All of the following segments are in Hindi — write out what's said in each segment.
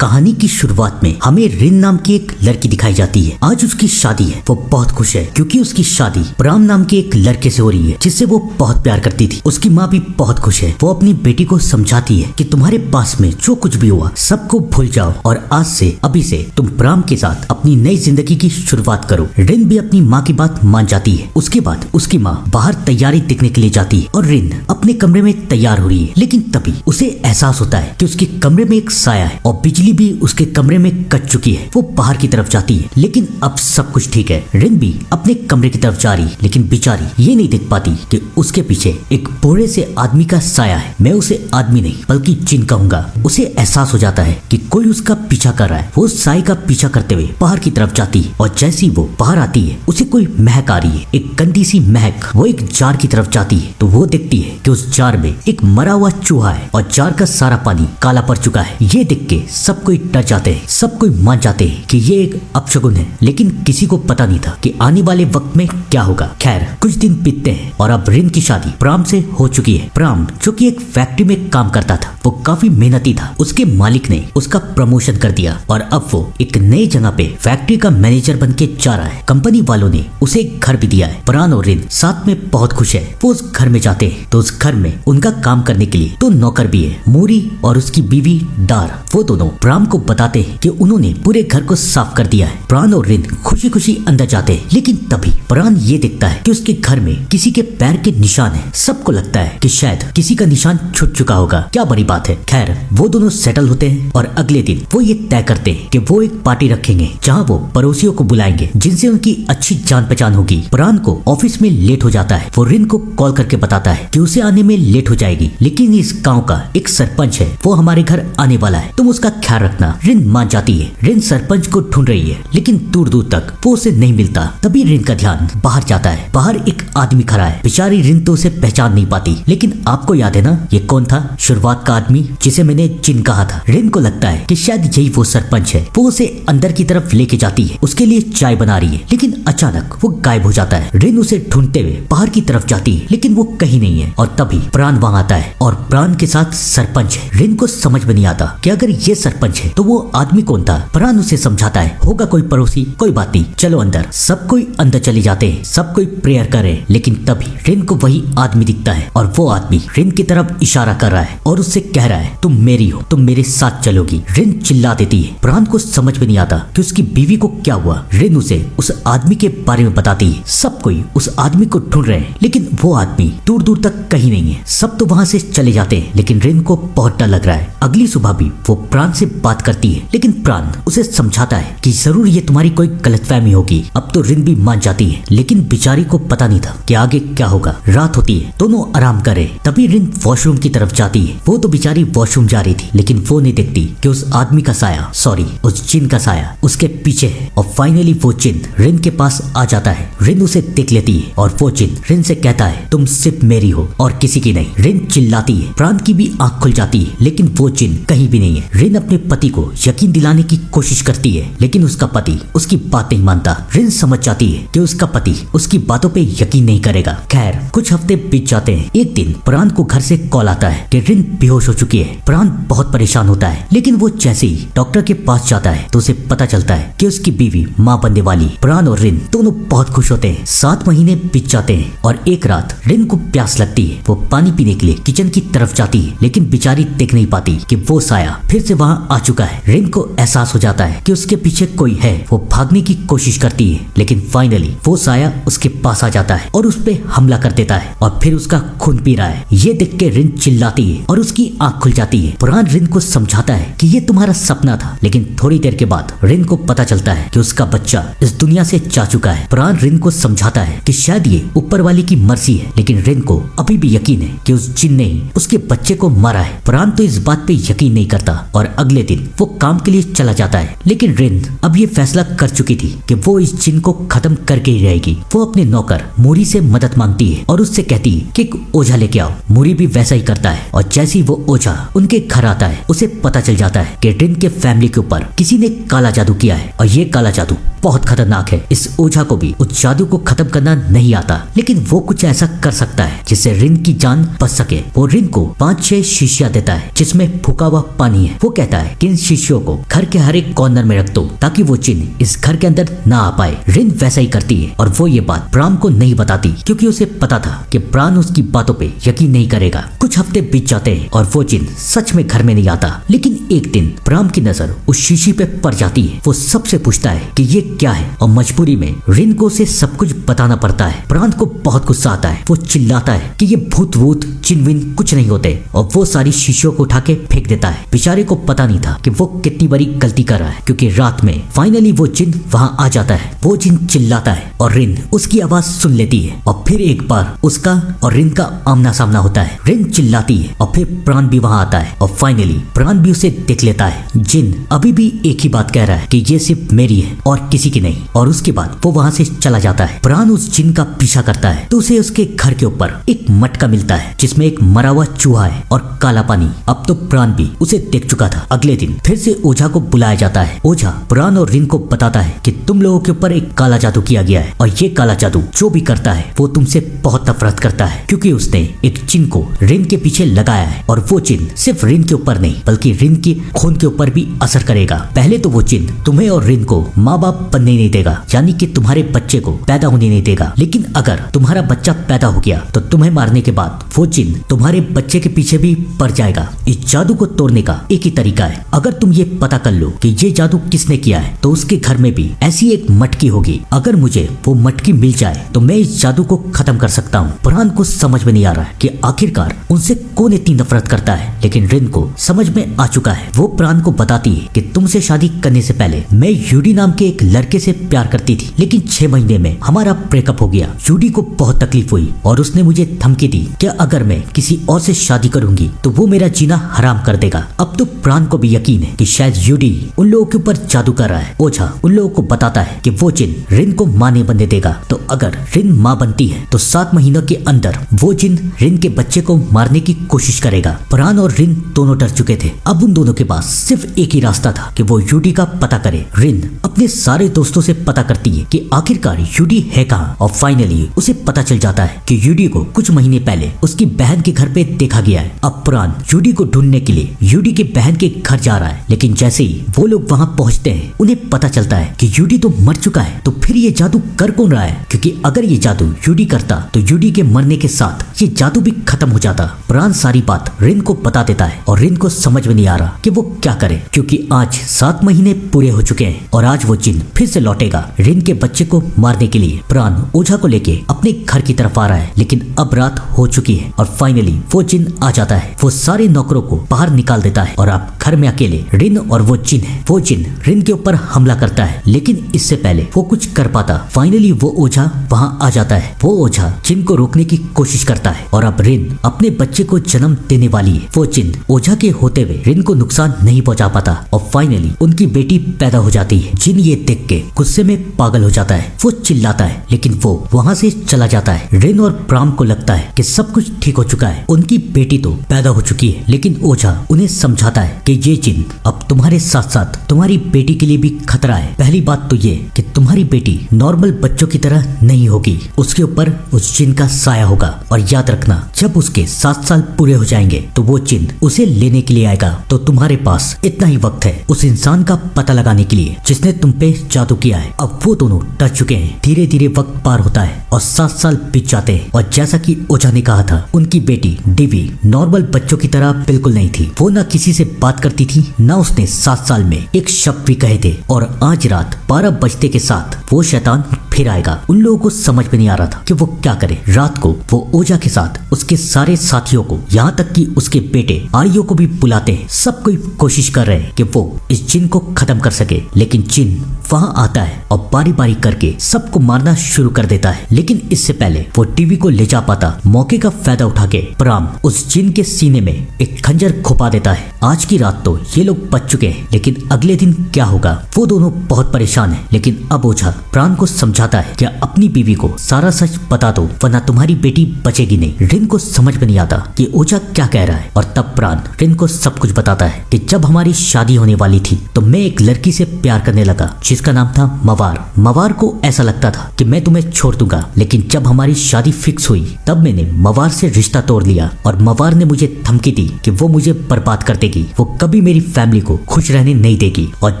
कहानी की शुरुआत में हमें रिन नाम की एक लड़की दिखाई जाती है। आज उसकी शादी है। वो बहुत खुश है क्योंकि उसकी शादी प्राम नाम के एक लड़के से हो रही है जिससे वो बहुत प्यार करती थी। उसकी माँ भी बहुत खुश है। वो अपनी बेटी को समझाती है कि तुम्हारे पास में जो कुछ भी हुआ सबको भूल जाओ और आज से अभी से तुम प्राम के साथ अपनी नई जिंदगी की शुरुआत करो। रिन भी अपनी माँ की बात मान जाती है। उसके बाद उसकी माँ बाहर तैयारी देखने के लिए जाती है और रिन अपने कमरे में तैयार हो रही है। लेकिन तभी उसे एहसास होता है कि उसके कमरे में एक साया है और बिजली भी उसके कमरे में कट चुकी है। वो बाहर की तरफ जाती है लेकिन अब सब कुछ ठीक है। रिन भी अपने कमरे की तरफ जा रही है लेकिन बेचारी ये नहीं देख पाती कि उसके पीछे एक बूढ़े से आदमी का साया है। मैं उसे आदमी नहीं बल्कि जिन कहूंगा। उसे एहसास हो जाता है कि कोई उसका पीछा कर रहा है। वो साये का पीछा करते हुए बाहर की तरफ जाती है और जैसे ही वो बाहर आती है उसे कोई महक आ रही है, एक गंदी सी महक। वो एक जार की तरफ जाती है तो वो देखती है कि उस जार में एक मरा हुआ चूहा है और जार का सारा पानी काला पड़ चुका है। ये देख के सब कोई डर जाते हैं। सब कोई मान जाते हैं कि ये एक अपशगुन है, लेकिन किसी को पता नहीं था कि आने वाले वक्त में क्या होगा। खैर कुछ दिन बीतते हैं और अब रिन की शादी प्राम से हो चुकी है। प्राम जो कि एक फैक्ट्री में काम करता था, वो काफी मेहनती था। उसके मालिक ने उसका प्रमोशन कर दिया और अब वो एक नई जगह पे फैक्ट्री का मैनेजर बन के जा रहा है। कंपनी वालों ने उसे एक घर भी दिया है। प्राण और रिन साथ में बहुत खुश है। वो उस घर में जाते हैं तो उस घर में उनका काम करने के लिए तो नौकर भी है, मूरी और उसकी बीवी डार। वो दोनों प्राण को बताते हैं कि उन्होंने पूरे घर को साफ कर दिया है। प्राण और रिन खुशी खुशी अंदर जाते हैं लेकिन तभी प्राण ये देखता है कि उसके घर में किसी के पैर के निशान है। सबको लगता है कि शायद किसी का निशान छूट चुका होगा। क्या बड़ी बात है। खैर वो दोनों सेटल होते हैं और अगले दिन वो ये तय करते हैं कि वो एक पार्टी रखेंगे जहाँ वो पड़ोसियों को बुलाएंगे जिनसे उनकी अच्छी जान पहचान होगी। प्राण को ऑफिस में लेट हो जाता है। वो रिन को कॉल करके बताता है कि उसे आने में लेट हो जाएगी, लेकिन इस गाँव का एक सरपंच है, वो हमारे घर आने वाला है, तुम उसका ख्याल रखना। रिन मान जाती है। रिन सरपंच को ढूंढ रही है लेकिन दूर दूर तक वो उसे नहीं मिलता। तभी रिन का ध्यान बाहर जाता है। बाहर एक आदमी खड़ा है। बेचारी रिन तो उसे पहचान नहीं पाती, लेकिन आपको याद है ना ये कौन था? शुरुआत का आदमी जिसे मैंने जिन कहा था। रिन को लगता है कि शायद यही वो सरपंच है। वो उसे अंदर की तरफ लेके जाती है, उसके लिए चाय बना रही है, लेकिन अचानक वो गायब हो जाता है। रिन उसे ढूंढते हुए बाहर की तरफ जाती है लेकिन वो कहीं नहीं है और तभी प्राण वहां आता है और प्राण के साथ सरपंच है। रिन को समझ में नहीं आता कि अगर ये सरपंच है तो वो आदमी कौन था। प्राण उसे समझाता है होगा कोई पड़ोसी, कोई बात नहीं, चलो अंदर। सब कोई अंदर चले जाते हैं, सब कोई प्रेयर करे, लेकिन तभी रिन को वही आदमी दिखता है और वो आदमी रिन की तरफ इशारा कर रहा है और उससे कह रहा है तुम मेरी हो, तुम मेरे साथ चलोगी। रिन चिल्ला देती है। प्राण को समझ में नहीं आता कि उसकी बीवी को क्या हुआ। रिन उसे उस आदमी के बारे में बताती है। सब कोई उस आदमी को ढूंढ रहे हैं लेकिन वो आदमी दूर दूर तक कहीं नहीं है। सब तो वहां से चले जाते हैं लेकिन रिन को बहुत डर लग रहा है। अगली सुबह भी वो प्राण से बात करती है लेकिन प्राण उसे समझाता है कि जरूर ये तुम्हारी कोई गलतफहमी होगी। अब तो रिन भी मान जाती है लेकिन बेचारी को पता नहीं था कि आगे क्या होगा। रात होती है, दोनों आराम करे। तभी रिन वॉशरूम की तरफ जाती है। वो तो बेचारी वॉशरूम जा रही थी लेकिन वो नहीं देखती कि उस आदमी का साया, सॉरी उस जिन का साया उसके पीछे है और फाइनली वो जिन रिन के पास आ जाता है। रिन उसे देख लेती है और वो जिन रिन से कहता है तुम सिर्फ मेरी हो और किसी की नहीं। रिन चिल्लाती है। प्राण की भी आंख खुल जाती है लेकिन वो जिन कहीं भी नहीं है। रिन अपने पति को यकीन दिलाने की कोशिश करती है लेकिन उसका पति उसकी बात नहीं मानता। रिन समझ जाती है कि उसका पति उसकी बातों पे यकीन नहीं करेगा। खैर कुछ हफ्ते बीत जाते हैं। एक दिन प्राण को घर से कॉल आता है कि रिन बेहोश हो चुकी है। प्राण बहुत परेशान होता है लेकिन वो जैसे ही डॉक्टर के पास जाता है तो उसे पता चलता है कि उसकी बीवी माँ बनने वाली। प्राण और रिन दोनों बहुत खुश होते हैं। 7 महीने बीत जाते हैं और एक रात रिन को प्यास लगती है। वो पानी पीने के लिए किचन की तरफ जाती है लेकिन बेचारी देख नहीं पाती कि वो साया फिर से वहाँ आ चुका है। रिन को एहसास हो जाता है कि उसके पीछे कोई है। वो भागने की कोशिश करती है लेकिन फाइनली वो साया उसके पास आ जाता है और उस पे हमला कर देता है और फिर उसका खून पी रहा है। ये देख के रिन चिल्लाती है और उसकी आंख खुल जाती है। प्राण रिन को समझाता है कि ये तुम्हारा सपना था, लेकिन थोड़ी देर के बाद रिन को पता चलता है कि उसका बच्चा इस दुनिया से जा चुका है। प्राण रिन को समझाता है कि शायद ये ऊपर वाले की मर्जी है, लेकिन रिन को अभी भी यकीन है कि उस जिन ने ही उसके बच्चे को मारा है। प्राण तो इस बात पे यकीन नहीं करता और अगले दिन वो काम के लिए चला जाता है। लेकिन रिन अब ये फैसला कर चुकी थी कि वो इस जिन को खत्म करके ही रहेगी। वो अपने नौकर मूरी से मदद मांगती है और उससे कहती है कि एक ओझा लेके आओ। मूरी भी वैसा ही करता है और जैसे ही वो ओझा उनके घर आता है उसे पता चल जाता है कि रिन के फैमिली के ऊपर किसी ने काला जादू किया है और ये काला जादू बहुत खतरनाक है। इस ओझा को भी उस जादू को खत्म करना नहीं आता, लेकिन वो कुछ ऐसा कर सकता है जिससे रिन की जान बच सके। वो रिन को 5-6 शीशियां देता है जिसमें फूका हुआ पानी है। वो कहता है कि इन शीशियों को घर के हर एक कॉर्नर में रख दो ताकि वो जिन इस घर के अंदर ना आ पाए। रिन वैसा ही करती है और वो ये बात प्राण को नहीं बताती क्योंकि उसे पता था कि प्राण उसकी बातों पे यकीन नहीं करेगा। कुछ हफ्ते बीत जाते हैं और वो जिन सच में घर में नहीं आता, लेकिन एक दिन प्राण की नजर उस शीशी पे पड़ जाती है। वो सबसे पूछता है कि ये क्या है और मजबूरी में रिन को उसे सब कुछ बताना पड़ता है। प्राण को बहुत गुस्सा आता है। वो चिल्लाता है कि ये भूत वूत जिन विन कुछ नहीं होते और वो सारी शीशियों को उठा के फेंक देता है। बेचारे को पता नहीं था कि वो कितनी बड़ी गलती कर रहा है, क्योंकि रात में फाइनली वो जिन वहां आ जाता है। वो जिन चिल्लाता है और रिन उसकी आवाज सुन लेती है और फिर एक बार उसका और रिन का आमना सामना होता है। रिन चिल्लाती है और फिर प्राण भी वहां आता है और फाइनली प्राण भी उसे देख लेता है। जिन अभी भी एक ही बात कह रहा है कि ये सिर्फ मेरी है और किसी की नहीं, और उसके बाद वो वहां से चला जाता है। प्राण उस जिन का पीछा करता है तो उसे उसके घर के ऊपर एक मटका मिलता है जिसमें एक मरा हुआ चूहा है और काला पानी। अब तो प्राण भी उसे देख चुका था। अगले दिन फिर से ओझा को बुलाया जाता है। ओझा प्राण और रिन को बताता है कि तुम लोगों के ऊपर एक काला जादू किया गया है और ये काला जादू जो भी करता है वो तुमसे बहुत नफरत करता है, क्योंकि उसने एक जिन को रिन के पीछे लगाया है और वो जिन सिर्फ रिन के ऊपर नहीं बल्कि रिन की खून के ऊपर भी असर करेगा। पहले तो वो जिन तुम्हें और रिन को माँ बाप बनने नहीं देगा, यानी कि तुम्हारे बच्चे को पैदा होने नहीं देगा, लेकिन अगर तुम्हारा बच्चा पैदा हो गया तो तुम्हें मारने के बाद वो जिन तुम्हारे बच्चे के पीछे भी पड़ जाएगा। इस जादू को तोड़ने का एक ही तरीका है, अगर तुम ये पता कर लो कि ये जादू किसने किया है तो उसके घर में भी ऐसी एक मटकी होगी। अगर मुझे वो मटकी मिल जाए तो मैं इस जादू को खत्म कर सकता हूँ। प्राण को समझ में नहीं आ रहा है कि आखिरकार उनसे कौन इतनी नफरत करता है, लेकिन रिन को समझ में आ चुका है। वो प्राण को बताती है कि तुमसे शादी करने से पहले मैं यूडी नाम के एक लड़के से प्यार करती थी, लेकिन 6 महीने में हमारा ब्रेकअप हो गया। यूडी को बहुत तकलीफ हुई और उसने मुझे धमकी दी कि अगर मैं किसी और से शादी करूंगी तो वो मेरा जीना हराम कर देगा। अब तो प्राण को भी यकीन है कि शायद यूडी उन लोगों के ऊपर जादू कर रहा है। ओझा उन लोगों को बताता है कि वो जिन रिन को मां नहीं बनने देगा, तो अगर रिन मां बनती है तो 7 महीनों के अंदर वो जिन रिन के बच्चे को मारने की कोशिश करेगा। प्राण और रिन दोनों डर चुके थे। अब उन दोनों के पास सिर्फ एक ही रास्ता था कि वो यूडी का पता करे। रिन अपने सारे दोस्तों से पता करती है कि आखिरकार यूडी है कहाँ, और फाइनली उसे पता चल जाता है कि यूडी को कुछ महीने पहले उसकी बहन के घर पे देखा गया है। अब प्राण यूडी को ढूंढने के लिए यूडी के बहन के घर जा रहा है, लेकिन जैसे ही वो लोग वहाँ पहुँचते हैं उन्हें पता चलता है कि यूडी तो मर चुका है। तो फिर ये जादू कर कौन रहा है, क्योंकि अगर ये जादू यूडी करता तो यूडी के मरने के साथ ये जादू भी खत्म हो जाता। प्राण सारी बात रिन को बता देता है और रिन को समझ में नहीं आ रहा कि वो क्या करे, क्योंकि आज 7 महीने पूरे हो चुके हैं और आज वो जिन फिर से लौटेगा रिन के बच्चे को मारने के लिए। प्राण ओझा को लेके अपने घर की तरफ आ रहा है, लेकिन अब रात हो चुकी है और फाइनली वो जिन आ जाता है। वो सारे नौकरों को बाहर निकाल देता है और अब घर में अकेले रिन और वो जिन है। वो जिन रिन के ऊपर हमला करता है, लेकिन इससे पहले वो कुछ कर पाता। फाइनली वो ओझा वहां आ जाता है। वो ओझा जिन को रोकने की कोशिश करता है और अब रिन अपने बच्चे को जन्म देने वाली है। वो जिन ओझा के होते हुए रिन को नुकसान नहीं पहुंचा पाता और फाइनली उनकी बेटी पैदा हो जाती है। जिन ये देख के गुस्से में पागल हो जाता है। वो चिल्लाता है, लेकिन वो वहां से चला जाता है। रिन और प्राण को लगता है कि सब कुछ ठीक हो चुका है, उनकी बेटी तो पैदा हो चुकी है, लेकिन ओझा उन्हें समझाता है कि ये जिन अब तुम्हारे साथ साथ तुम्हारी बेटी के लिए भी खतरा है। पहली बात तो ये कि तुम्हारी बेटी नॉर्मल बच्चों की तरह नहीं होगी, उसके ऊपर उस जिन का साया होगा, और याद रखना जब उसके 7 साल पूरे हो जाएंगे तो वो जिन उसे लेने के लिए आएगा। तो तुम्हारे पास इतना ही वक्त है उस इंसान का पता लगाने के लिए जिसने तुम पे जादू किया है। अब वो दोनों डर चुके हैं। धीरे धीरे वक्त पार होता है और 7 साल बीत जाते हैं, और जैसा कि ओझा ने कहा था उनकी बेटी डिवी नॉर्मल बच्चों की तरह बिल्कुल नहीं थी। वो ना किसी से बात करती थी, ना उसने 7 साल में एक शब्द भी कहे थे, और आज रात 12 बजते के साथ वो शैतान फिर आएगा। उन लोगों को समझ में नहीं आ रहा था कि वो क्या करे। रात को वो ओझा के साथ उसके सारे साथियों को, यहाँ तक कि उसके बेटे आर्यो को भी बुलाते हैं। सब कोई कोशिश कर रहे हैं कि वो इस जिन को खत्म कर सके, लेकिन जिन वहाँ आता है और बारी बारी करके सबको मारना शुरू कर देता है। लेकिन इससे पहले वो टीवी को ले जा पाता, मौके का फायदा उठा के प्राण उस जिन के सीने में एक खंजर खुपा देता है। आज की रात तो ये लोग बच चुके हैं, लेकिन अगले दिन क्या होगा वो दोनों बहुत परेशान है। लेकिन अब ओझा प्राण को समझाता है कि अपनी बीवी को सारा सच बता दो, वरना तुम्हारी बेटी बचेगी नहीं। रिन को समझ में नहीं आता कि ओझा क्या कह रहा है, और तब प्राण रिन को सब कुछ बताता है कि जब हमारी शादी होने वाली थी तो मैं एक लड़की से प्यार करने लगा जिसका जिसका नाम था मवार। मवार को ऐसा लगता था कि मैं तुम्हें छोड़ दूंगा, लेकिन जब हमारी शादी फिक्स हुई तब मैंने मवार से रिश्ता तोड़ लिया और मवार ने मुझे धमकी दी कि वो मुझे बर्बाद कर देगी, वो कभी मेरी फैमिली को खुश रहने नहीं देगी। और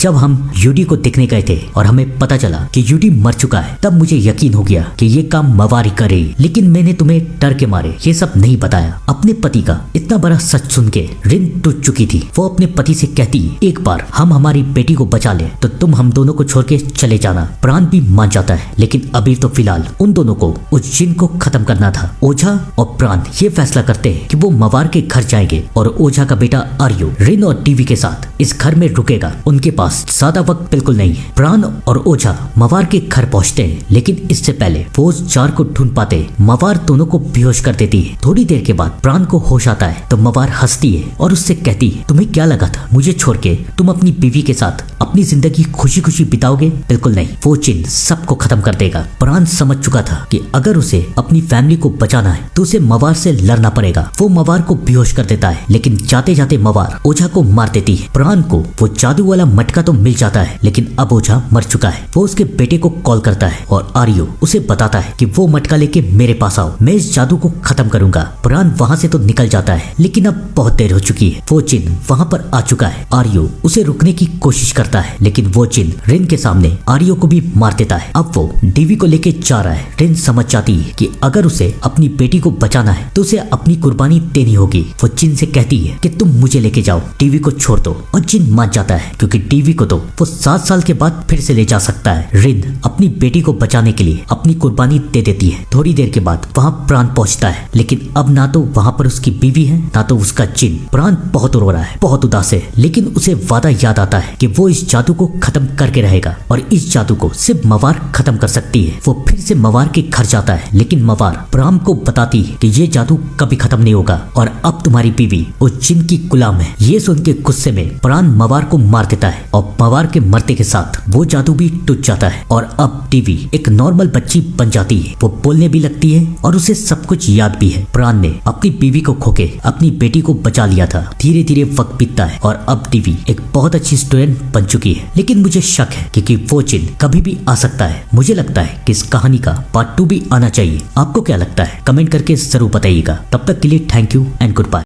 जब हम यूडी को देखने गए थे और हमें पता चला कि यूडी मर चुका है, तब मुझे यकीन हो गया कि ये काम मवार ही करे। लेकिन मैंने तुम्हें डर के मारे ये सब नहीं बताया। अपने पति का इतना बड़ा सच सुन के रिन टूट चुकी थी। वो अपने पति से कहती, एक बार हम हमारी बेटी को बचा ले तो तुम हम दोनों को छोड़ के चले जाना। प्राण भी मान जाता है, लेकिन अभी तो फिलहाल उन दोनों को उस जिन को खत्म करना था। ओझा और प्राण ये फैसला करते हैं कि वो मवार के घर जाएंगे और ओझा का बेटा आर्यो रिन और टीवी के साथ इस घर में रुकेगा। उनके पास ज्यादा वक्त बिल्कुल नहीं है। प्राण और ओझा मवार के घर पहुंचते हैं, लेकिन इससे पहले वो उस जार को ढूंढ पाते। मवार दोनों को बेहोश कर देती है। थोड़ी देर के बाद प्राण को होश आता है तो मवार हंसती है और उससे कहती है, तुम्हें क्या लगा था मुझे छोड़ के तुम अपनी बीवी के साथ अपनी जिंदगी खुशी खुशी बिताओगे? बिल्कुल नहीं, वो जिन सबको खत्म कर देगा। प्राण समझ चुका था कि अगर उसे अपनी फैमिली को बचाना है तो उसे मवार से लड़ना पड़ेगा। वो मवार को बेहोश कर देता है, लेकिन जाते जाते मवार ओझा को मार देती है। प्राण को वो जादू वाला मटका तो मिल जाता है, लेकिन अब ओझा मर चुका है। वो उसके बेटे को कॉल करता है और आर्यो उसे बताता है कि वो मटका लेके मेरे पास आओ, मैं इस जादू को खत्म करूंगा। प्राण वहाँ से तो निकल जाता है, लेकिन अब बहुत देर हो चुकी है। वो जिन वहाँ पर आ चुका है। आर्यो उसे रुकने की कोशिश करता है, लेकिन वो जिन रिन के सामने आर्यो को भी मार देता है। अब वो डीवी को लेके जा रहा है। रिन समझ जाती है कि अगर उसे अपनी बेटी को बचाना है तो उसे अपनी कुर्बानी देनी होगी। वो जिन से कहती है कि तुम मुझे लेके जाओ, टीवी को छोड़ दो। और जिन मान जाता है, क्योंकि टीवी को तो वो 7 साल के बाद फिर से ले जा सकता है। रिन अपनी बेटी को बचाने के लिए अपनी कुर्बानी दे देती है। थोड़ी देर के बाद वहाँ प्राण पहुँचता है, लेकिन अब ना तो वहाँ पर उसकी बीवी है ना तो उसका जिन। प्राण बहुत रो रहा है, बहुत उदास है, लेकिन उसे वादा याद आता है कि वो इस जादू को खत्म करके रहेगा और इस जादू को सिर्फ मवार खत्म कर सकती है। वो फिर से मवार के घर जाता है, लेकिन मवार प्राण को बताती है कि ये जादू कभी खत्म नहीं होगा और अब तुम्हारी बीवी उस जिन की गुलाम है। ये सुन के गुस्से में प्राण मवार को मार देता है और मवार के मरते के साथ वो जादू भी टूट जाता है और अब टीवी एक नॉर्मल बच्ची बन जाती है। वो बोलने भी लगती है और उसे सब कुछ याद भी है। प्राण ने अपनी बीवी को खोके अपनी बेटी को बचा लिया था। धीरे धीरे वक्त बीतता है और अब टीवी एक बहुत अच्छी स्टूडेंट बन चुकी है, लेकिन मुझे शक है कि वो जिन कभी भी आ सकता है। मुझे लगता है कि इस कहानी का पार्ट 2 भी आना चाहिए। आपको क्या लगता है? कमेंट करके जरूर बताइएगा। तब तक के लिए thank you and good bye.